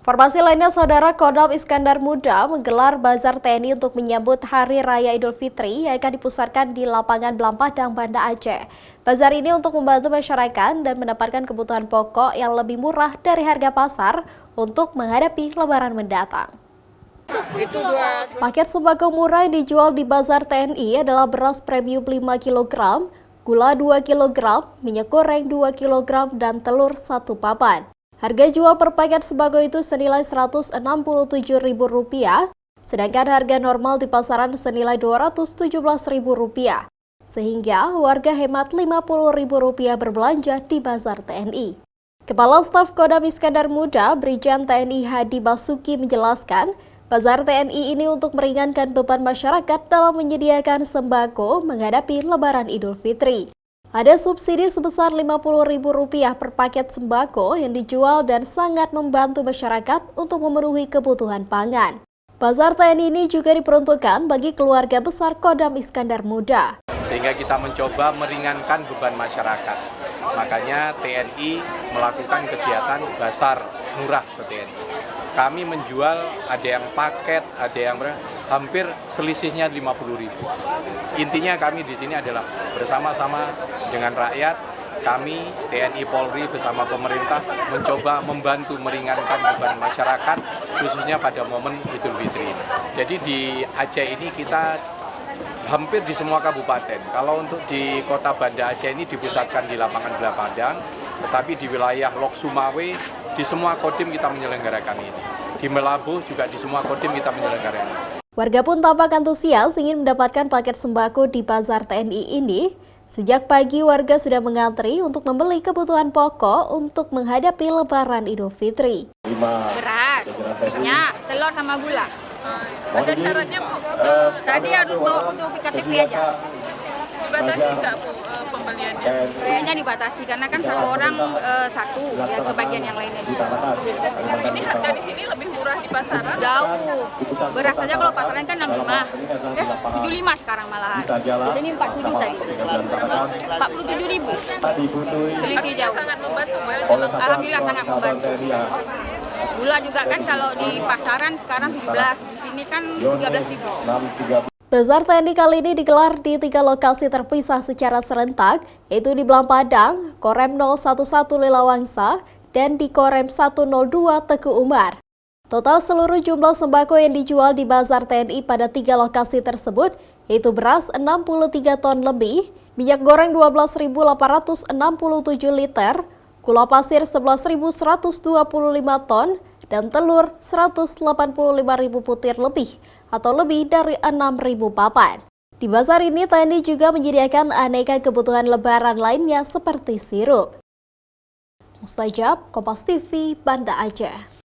Informasi lainnya, Saudara, Kodam Iskandar Muda menggelar bazar TNI untuk menyambut Hari Raya Idul Fitri yang akan dipusatkan di lapangan Belampadang, Banda Aceh. Bazar ini untuk membantu masyarakat dan mendapatkan kebutuhan pokok yang lebih murah dari harga pasar untuk menghadapi Lebaran mendatang. Paket sembako murah yang dijual di bazar TNI adalah beras premium 5 kg, gula 2 kg, minyak goreng 2 kg, dan telur 1 papan. Harga jual per paket sembako itu senilai Rp167.000, sedangkan harga normal di pasaran senilai Rp217.000. Sehingga warga hemat Rp50.000 berbelanja di bazar TNI. Kepala Staf Kodam Iskandar Muda, Brigjen TNI Hadi Basuki menjelaskan, bazar TNI ini untuk meringankan beban masyarakat dalam menyediakan sembako menghadapi Lebaran Idul Fitri. Ada subsidi sebesar Rp50.000 per paket sembako yang dijual dan sangat membantu masyarakat untuk memenuhi kebutuhan pangan. Bazar TNI ini juga diperuntukkan bagi keluarga besar Kodam Iskandar Muda. Sehingga kita mencoba meringankan beban masyarakat. Makanya TNI melakukan kegiatan bazar murah ke TNI. Kami menjual, ada yang paket, ada yang hampir selisihnya Rp50.000. Intinya kami di sini adalah bersama-sama dengan rakyat, kami TNI Polri bersama pemerintah mencoba membantu meringankan beban masyarakat, khususnya pada momen Idul Fitri. Jadi di Aceh ini kita hampir di semua kabupaten. Kalau untuk di kota Banda Aceh ini dipusatkan di lapangan Belampadang, tetapi di wilayah Lok Sumawe, di semua kodim kita menyelenggarakan ini. Di Melabuh juga di semua kodim kita menyelenggarakan ini. Warga pun tampak antusias ingin mendapatkan paket sembako di bazar TNI ini. Sejak pagi warga sudah mengantri untuk membeli kebutuhan pokok untuk menghadapi Lebaran Idul Fitri. Beras, minyak, telur sama gula. Ada syaratnya, Bu? Tadi harus bawa fotokopi aja. Dibatasi nggak, Bu, pembeliannya? Kayaknya dibatasi karena kan satu orang satu, ya kebagian yang lainnya juga. Ini harga di sini lebih murah di pasaran? Jauh. Beras saja kalau pasaran kan 65. 75 sekarang malahan. Di sini 47 tadi. 47.000. Selisih jauh. Sangat membantu, Bu. Alhamdulillah sangat membantu. Gula juga kan kalau di pasaran sekarang 17, di sini kan 13.000. Bazar TNI kali ini digelar di 3 lokasi terpisah secara serentak, yaitu di Belampadang, Korem 011 Lilawangsa, dan di Korem 102 Teguh Umar. Total seluruh jumlah sembako yang dijual di Bazar TNI pada 3 lokasi tersebut, yaitu beras 63 ton lebih, minyak goreng 12.867 liter, gula pasir 11.125 ton, dan telur 185.000 butir lebih atau lebih dari 6.000 papan. Di bazar ini TNI juga menyediakan aneka kebutuhan lebaran lainnya seperti sirup. Mustajab, Kompas TV, Banda Aceh.